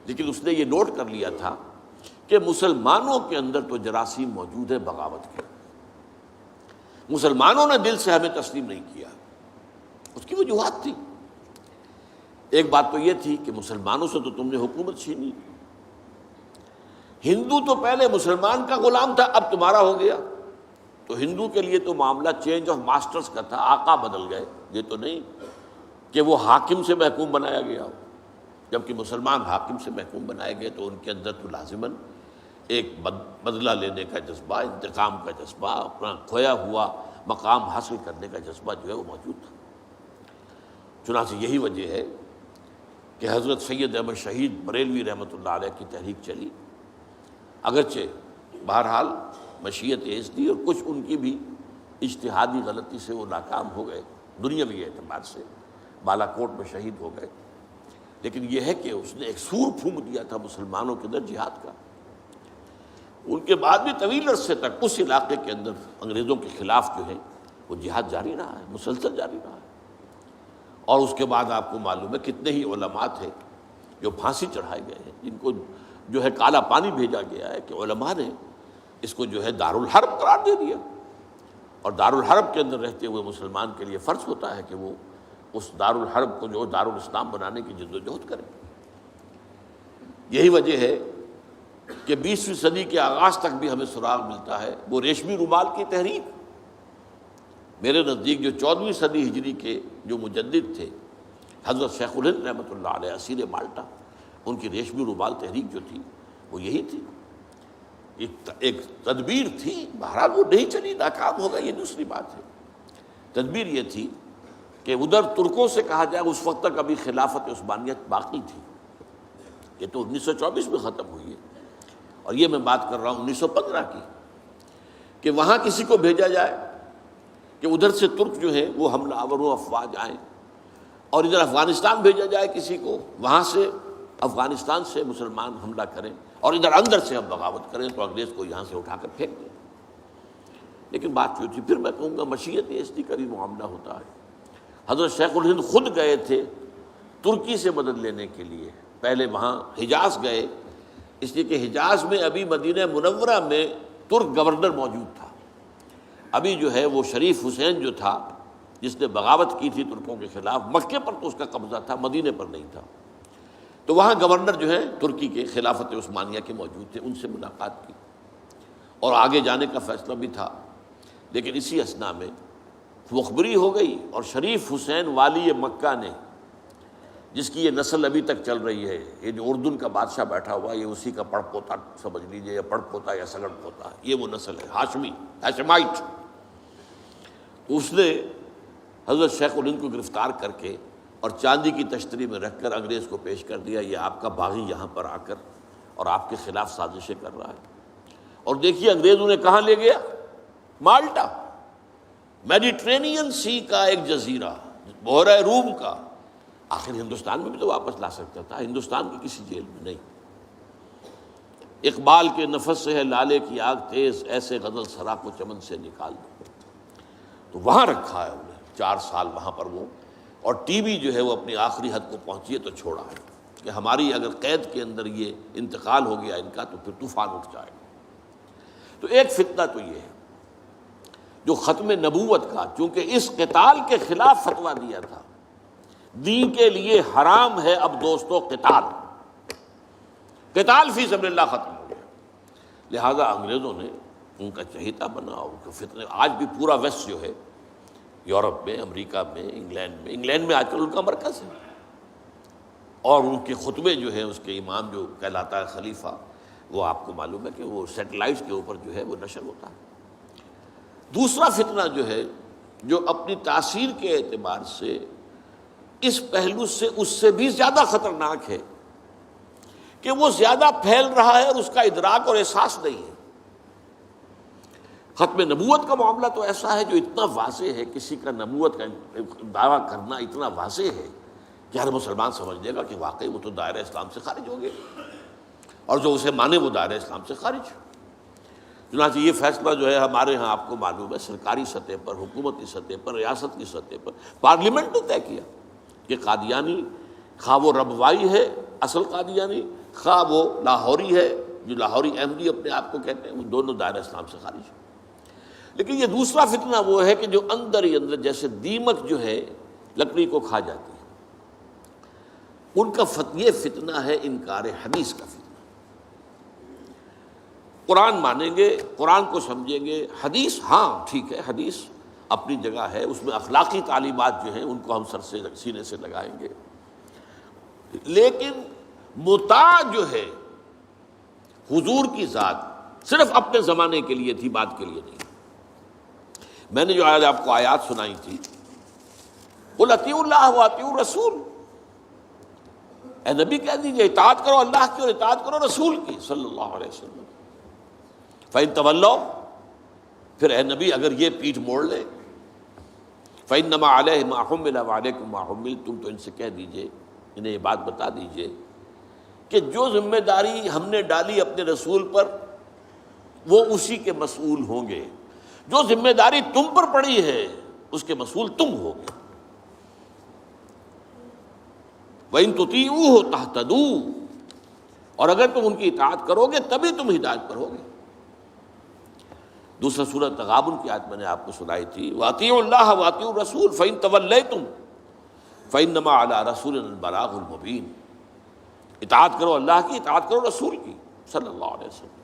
لیکن اس نے یہ نوٹ کر لیا تھا کہ مسلمانوں کے اندر تو جراثیم موجود ہے بغاوت کے. مسلمانوں نے دل سے ہمیں تسلیم نہیں کیا. اس کی وجوہات تھی. ایک بات تو یہ تھی کہ مسلمانوں سے تو تم نے حکومت چھینی، ہندو تو پہلے مسلمان کا غلام تھا، اب تمہارا ہو گیا. تو ہندو کے لیے تو معاملہ چینج آف ماسٹرز کا تھا، آقا بدل گئے. یہ تو نہیں کہ وہ حاکم سے محکوم بنایا گیا ہو. جبکہ مسلمان حاکم سے محکوم بنائے گئے تو ان کے اندر تو لازماً ایک بدلہ لینے کا جذبہ، انتقام کا جذبہ، اپنا کھویا ہوا مقام حاصل کرنے کا جذبہ جو ہے وہ موجود تھا. چنانچہ یہی وجہ ہے کہ حضرت سید احمد شہید بریلوی رحمۃ اللہ علیہ کی تحریک چلی. اگرچہ بہرحال مشیت ایز دی اور کچھ ان کی بھی اجتہادی غلطی سے وہ ناکام ہو گئے، دنیاوی اعتبار سے بالا کوٹ میں شہید ہو گئے. لیکن یہ ہے کہ اس نے ایک سور پھونک دیا تھا مسلمانوں کے اندر جہاد کا. ان کے بعد بھی طویل عرصے تک اس علاقے کے اندر انگریزوں کے خلاف جو ہے وہ جہاد جاری رہا ہے، مسلسل جاری رہا ہے۔ اور اس کے بعد آپ کو معلوم ہے کتنے ہی علماء تھے جو پھانسی چڑھائے گئے ہیں، جن کو جو ہے کالا پانی بھیجا گیا ہے کہ علماء نے اس کو جو ہے دارالحرب قرار دے دیا، اور دارالحرب کے اندر رہتے ہوئے مسلمان کے لیے فرض ہوتا ہے کہ وہ اس دارالحرب کو جو دارالاسلام بنانے کی جد و جہد کرے۔ یہی وجہ ہے کہ 20ویں صدی کے آغاز تک بھی ہمیں سراغ ملتا ہے وہ ریشمی رومال کی تحریک۔ میرے نزدیک جو 14ویں صدی ہجری کے جو مجدد تھے حضرت شیخ الہند رحمۃ اللہ علیہ اسیر مالٹا، ان کی ریشمی رومال تحریک جو تھی وہ یہی تھی، ایک تدبیر تھی، بہرحال وہ نہیں چلی، ناکام ہو گئی، یہ دوسری بات ہے۔ تدبیر یہ تھی کہ ادھر ترکوں سے کہا جائے اس وقت تک ابھی خلافت عثمانیت باقی تھی، یہ تو 1924 میں ختم ہوئی ہے، اور یہ میں بات کر رہا ہوں 1915 کی، کہ وہاں کسی کو بھیجا جائے کہ ادھر سے ترک جو ہے وہ حملہ آور افواج آئیں، اور ادھر افغانستان بھیجا جائے کسی کو، وہاں سے افغانستان سے مسلمان حملہ کریں اور ادھر اندر سے ہم بغاوت کریں تو انگریز کو یہاں سے اٹھا کر پھینک دیں۔ لیکن بات جو تھی، پھر میں کہوں گا مشیت ایسی قریب معاملہ ہوتا ہے۔ حضرت شیخ الہند خود گئے تھے ترکی سے مدد لینے کے لیے، پہلے وہاں حجاز گئے، اس لیے کہ حجاز میں ابھی مدینہ منورہ میں ترک گورنر موجود تھا، ابھی جو ہے وہ شریف حسین جو تھا جس نے بغاوت کی تھی ترکوں کے خلاف، مکے پر تو اس کا قبضہ تھا، مدینے پر نہیں تھا، تو وہاں گورنر جو ہے ترکی کے خلافت عثمانیہ کے موجود تھے، ان سے ملاقات کی اور آگے جانے کا فیصلہ بھی تھا۔ لیکن اسی اثناء میں مخبری ہو گئی، اور شریف حسین والی مکہ نے، جس کی یہ نسل ابھی تک چل رہی ہے، یہ جو اردن کا بادشاہ بیٹھا ہوا ہے، یہ اسی کا پڑ پوتا سمجھ لیجئے، یا پڑ پوتا یا سگڑ پوتا، یہ وہ نسل ہے ہاشمی، ہاشمائٹ۔ اس نے حضرت شیخ الہند کو گرفتار کر کے اور چاندی کی تشتری میں رکھ کر انگریز کو پیش کر دیا، یہ آپ کا باغی یہاں پر آ کر اور آپ کے خلاف سازشیں کر رہا ہے۔ اور دیکھیے انگریز انہیں کہاں لے گیا، مالٹا، میڈیٹرینین سی کا ایک جزیرہ، بحیرہ روم کا۔ آخر ہندوستان میں بھی تو واپس لا سکتا تھا، ہندوستان کی کسی جیل میں نہیں۔ اقبال کے نفس سے ہے لالے کی آگ تیز، ایسے غزل سرا کو چمن سے نکال دو، تو وہاں رکھا ہے انہیں 4 سال وہاں پر وہ، اور ٹی وی جو ہے وہ اپنی آخری حد کو پہنچی ہے تو چھوڑا ہے کہ ہماری اگر قید کے اندر یہ انتقال ہو گیا ان کا تو پھر طوفان اٹھ جائے گا۔ تو ایک فتنہ تو یہ ہے جو ختم نبوت کا، چونکہ اس قتال کے خلاف فتویٰ دیا تھا، دین کے لیے حرام ہے اب دوستو قتال، قتال فی سبیل اللہ ختم ہو گیا، لہذا انگریزوں نے ان کا چہیتا بنا، ان کے فتنے۔ آج بھی پورا ویسٹ جو ہے، یورپ میں، امریکہ میں، انگلینڈ میں آج کل ان کا مرکز ہے، اور ان کے خطبے جو ہیں اس کے امام جو کہلاتا ہے خلیفہ، وہ آپ کو معلوم ہے کہ وہ سیٹلائٹس کے اوپر جو ہے وہ نشر ہوتا ہے۔ دوسرا فتنہ جو ہے جو اپنی تاثیر کے اعتبار سے اس پہلو سے اس سے بھی زیادہ خطرناک ہے کہ وہ زیادہ پھیل رہا ہے اور اس کا ادراک اور احساس نہیں ہے۔ ختم نبوت کا معاملہ تو ایسا ہے جو اتنا واضح ہے، کسی کا نبوت کا دعویٰ کرنا اتنا واضح ہے کہ ہر مسلمان سمجھ لے گا کہ واقعی وہ تو دائرہ اسلام سے خارج ہو گئے، اور جو اسے مانے وہ دائرہ اسلام سے خارج۔ چنانچہ یہ فیصلہ جو ہے ہمارے ہاں آپ کو معلوم ہے سرکاری سطح پر، حکومتی سطح پر، ریاست کی سطح پر، پارلیمنٹ نے طے کیا کہ قادیانی خواہ وہ ربوائی ہے اصل قادیانی، خواہ وہ لاہوری ہے جو لاہوری احمدی اپنے آپ کو کہتے ہیں، وہ دونوں دائرہ اسلام سے خارج ہیں۔ لیکن یہ دوسرا فتنہ وہ ہے کہ جو اندر ہی اندر جیسے دیمک جو ہے لکڑی کو کھا جاتی ہے، ان کا یہ فتنہ ہے انکار حدیث کا فتنہ۔ قرآن مانیں گے، قرآن کو سمجھیں گے، حدیث ہاں ٹھیک ہے، حدیث اپنی جگہ ہے، اس میں اخلاقی تعلیمات جو ہیں ان کو ہم سر سے سینے سے لگائیں گے، لیکن مطاع جو ہے حضور کی ذات صرف اپنے زمانے کے لیے تھی، بعد کے لیے نہیں۔ میں نے جو آج آپ کو آیات سنائی تھی، قل اطیعوا اللہ واطیعوا الرسول، اے نبی کہہ دیجئے اطاعت کرو اللہ کی اور اطاعت کرو رسول کی صلی اللہ علیہ وسلم۔ فَإِن تَوَلَّوْا، پھر اے نبی اگر یہ پیٹھ موڑ لے، فَإِنَّمَا عَلَيْهِ مَا حُمِّلَ وَعَلَيْكُمْ مَا حُمِّلْتُمْ، تو ان سے کہہ دیجئے، انہیں یہ بات بتا دیجئے کہ جو ذمہ داری ہم نے ڈالی اپنے رسول پر وہ اسی کے مسئول ہوں گے. جو ذمہ داری تم پر پڑی ہے اس کے مسئول تم ہوگے. وَإِن تُطِيعُوهُ تَهْتَدُوا، اور اگر تم ان کی اطاعت کرو گے تبھی تم ہدایت پر ہوگے. دوسرا سورۃ تغابن کی آیت میں نے آپ کو سنائی تھی، وَأَطِيعُوا اللَّهَ وَأَطِيعُوا الرَّسُولَ فَإِن تَوَلَّيْتُمْ فَإِنَّمَا عَلَىٰ رَسُولِنَا الْبَلَاغُ الْمُبِينُ. اطاعت کرو اللہ کی، اطاعت کرو رسول کی صلی اللہ علیہ وسلم.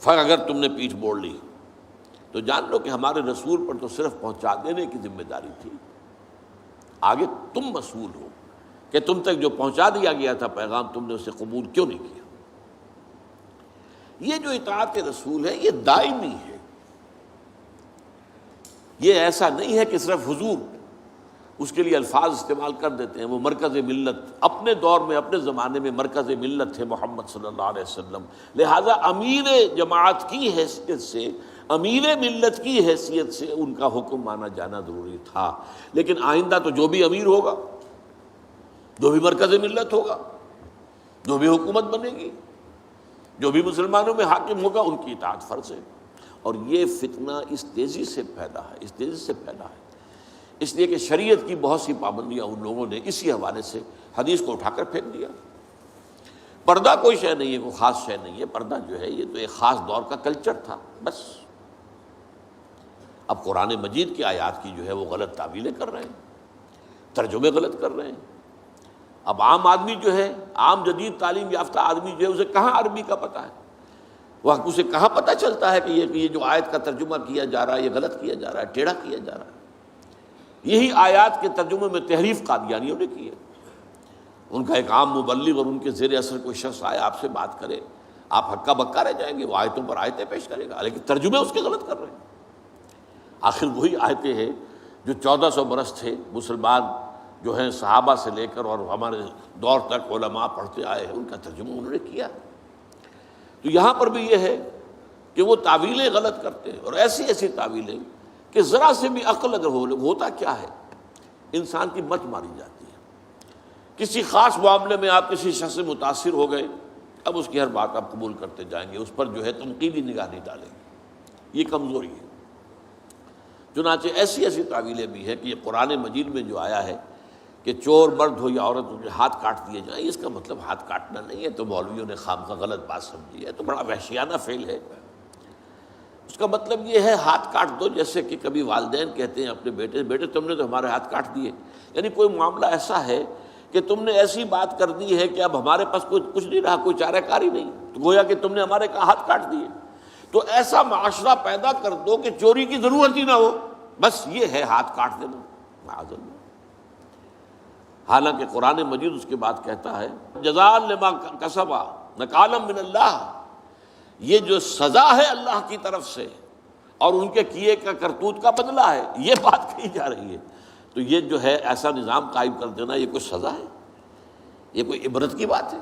اگر تم نے پیٹھ موڑ لی تو جان لو کہ ہمارے رسول پر تو صرف پہنچا دینے کی ذمہ داری تھی، آگے تم مسئول ہو کہ تم تک جو پہنچا دیا گیا تھا پیغام تم نے اسے قبول کیوں نہیں کیا. یہ جو اطاعت رسول ہے یہ دائمی ہے، یہ ایسا نہیں ہے کہ صرف حضور اس کے لیے الفاظ استعمال کر دیتے ہیں. وہ مرکز ملت اپنے دور میں اپنے زمانے میں مرکز ملت تھے محمد صلی اللہ علیہ وسلم، لہذا امیر جماعت کی حیثیت سے، امیر ملت کی حیثیت سے ان کا حکم مانا جانا ضروری تھا. لیکن آئندہ تو جو بھی امیر ہوگا، جو بھی مرکز ملت ہوگا، جو بھی حکومت بنے گی، جو بھی مسلمانوں میں حاکم ہوگا، ان کی اطاعت فرض ہے. اور یہ فتنہ اس تیزی سے پھیلا ہے، اس تیزی سے پھیلا ہے، اس لیے کہ شریعت کی بہت سی پابندیاں ان لوگوں نے اسی حوالے سے حدیث کو اٹھا کر پھینک دیا. پردہ کوئی شے نہیں ہے، کوئی خاص شے نہیں ہے. پردہ جو ہے یہ تو ایک خاص دور کا کلچر تھا بس. اب قرآن مجید کی آیات کی جو ہے وہ غلط تعویلیں کر رہے ہیں، ترجمے غلط کر رہے ہیں. اب عام آدمی جو ہے، عام جدید تعلیم یافتہ آدمی جو ہے اسے کہاں عربی کا پتہ ہے، وہ اسے کہاں پتہ چلتا ہے کہ یہ جو آیت کا ترجمہ کیا جا رہا ہے یہ غلط کیا جا رہا ہے، ٹیڑھا کیا جا رہا ہے. یہی آیات کے ترجمے میں تحریف قادیانیوں نے کی ہے. ان کا ایک عام مبلغ اور ان کے زیر اثر کوئی شخص آئے آپ سے بات کرے، آپ ہکا بکا رہ جائیں گے. وہ آیتوں پر آیتیں پیش کرے گا لیکن ترجمے اس کے غلط کر رہے ہیں. آخر وہی آیتیں ہیں جو 1400 برس تھے مسلمان جو ہیں صحابہ سے لے کر اور ہمارے دور تک علماء پڑھتے آئے ہیں، ان کا ترجمہ انہوں نے کیا. تو یہاں پر بھی یہ ہے کہ وہ تعویلیں غلط کرتے ہیں، اور ایسی ایسی تعویلیں کہ ذرا سے بھی عقل اگر ہوتا کیا ہے، انسان کی مت ماری جاتی ہے. کسی خاص معاملے میں آپ کسی شخص سے متاثر ہو گئے، اب اس کی ہر بات آپ قبول کرتے جائیں گے، اس پر جو ہے تنقیدی نگاہ نہیں ڈالیں گے. یہ کمزوری ہے. چنانچہ ایسی ایسی تعویلیں بھی ہیں کہ یہ قرآن مجید میں جو آیا ہے کہ چور مرد ہو یا عورت ہو ہاتھ کاٹ دیے جائیں، اس کا مطلب ہاتھ کاٹنا نہیں ہے. تو مولویوں نے خامخواہ غلط بات سمجھی ہے، تو بڑا وحشیانہ فعل ہے. اس کا مطلب یہ ہے ہاتھ کاٹ دو، جیسے کہ کبھی والدین کہتے ہیں اپنے بیٹے تم نے تو ہمارے ہاتھ کاٹ دیے. یعنی کوئی معاملہ ایسا ہے کہ تم نے ایسی بات کر دی ہے کہ اب ہمارے پاس کچھ نہیں رہا، کوئی چارہ کاری نہیں، تو گویا کہ تم نے ہمارے ہاتھ کاٹ دیے. تو ایسا معاشرہ پیدا کر دو کہ چوری کی ضرورت ہی نہ ہو، بس یہ ہے ہاتھ کاٹ دینا. معاذ اللہ. حالانکہ قرآن مجید اس کے بعد کہتا ہے جزاء لما کسبا نکالا من اللہ، یہ جو سزا ہے اللہ کی طرف سے اور ان کے کیے کا کرتوت کا بدلہ ہے، یہ بات کہی جا رہی ہے. تو یہ جو ہے ایسا نظام قائم کر دینا، یہ کوئی سزا ہے، یہ کوئی عبرت کی بات ہے،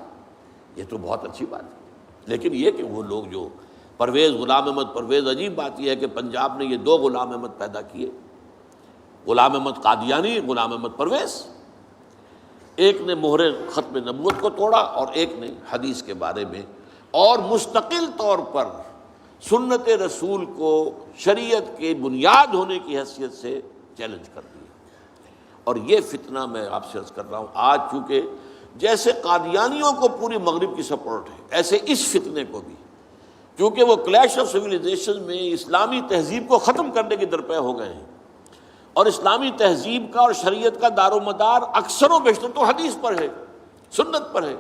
یہ تو بہت اچھی بات ہے. لیکن یہ کہ وہ لوگ جو پرویز غلام احمد پرویز، عجیب بات یہ ہے کہ پنجاب نے یہ 2 غلام احمد پیدا کیے، غلام احمد قادیانی، غلام احمد پرویز. ایک نے مہر ختم نبوت کو توڑا اور ایک نے حدیث کے بارے میں اور مستقل طور پر سنت رسول کو شریعت کے بنیاد ہونے کی حیثیت سے چیلنج کر دیا. اور یہ فتنہ میں آپ سے عرض کر رہا ہوں، آج چونکہ جیسے قادیانیوں کو پوری مغرب کی سپورٹ ہے، ایسے اس فتنے کو بھی، چونکہ وہ کلیش آف سویلائزیشن میں اسلامی تہذیب کو ختم کرنے کے درپے ہو گئے ہیں، اور اسلامی تہذیب کا اور شریعت کا دار و مدار اکثر و بیشتر تو حدیث پر ہے، سنت پر ہے.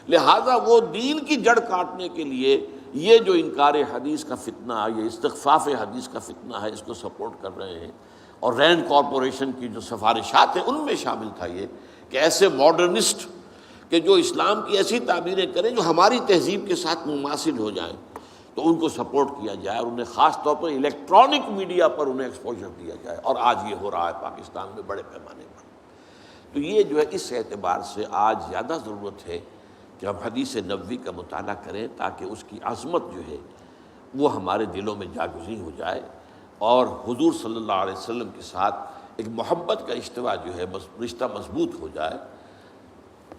لہٰذا وہ دین کی جڑ کاٹنے کے لیے یہ جو انکار حدیث کا فتنہ، یہ استخفاف حدیث کا فتنہ ہے، اس کو سپورٹ کر رہے ہیں. اور رینڈ کارپوریشن کی جو سفارشات ہیں ان میں شامل تھا یہ کہ ایسے ماڈرنسٹ کہ جو اسلام کی ایسی تعبیریں کریں جو ہماری تہذیب کے ساتھ مماثل ہو جائیں، تو ان کو سپورٹ کیا جائے اور انہیں خاص طور پر الیکٹرانک میڈیا پر انہیں ایکسپوجر دیا جائے. اور آج یہ ہو رہا ہے پاکستان میں بڑے پیمانے پر. تو یہ جو ہے اس اعتبار سے آج زیادہ ضرورت ہے کہ ہم حدیث نبوی کا مطالعہ کریں تاکہ اس کی عظمت جو ہے وہ ہمارے دلوں میں جاگزیں ہو جائے اور حضور صلی اللہ علیہ وسلم کے ساتھ ایک محبت کا اشتوا جو ہے رشتہ مضبوط ہو جائے.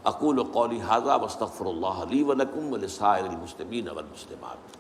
اقول قولی ھذا واستغفر اللہ لی ولکم ولسائر المسلمین والمسلمات.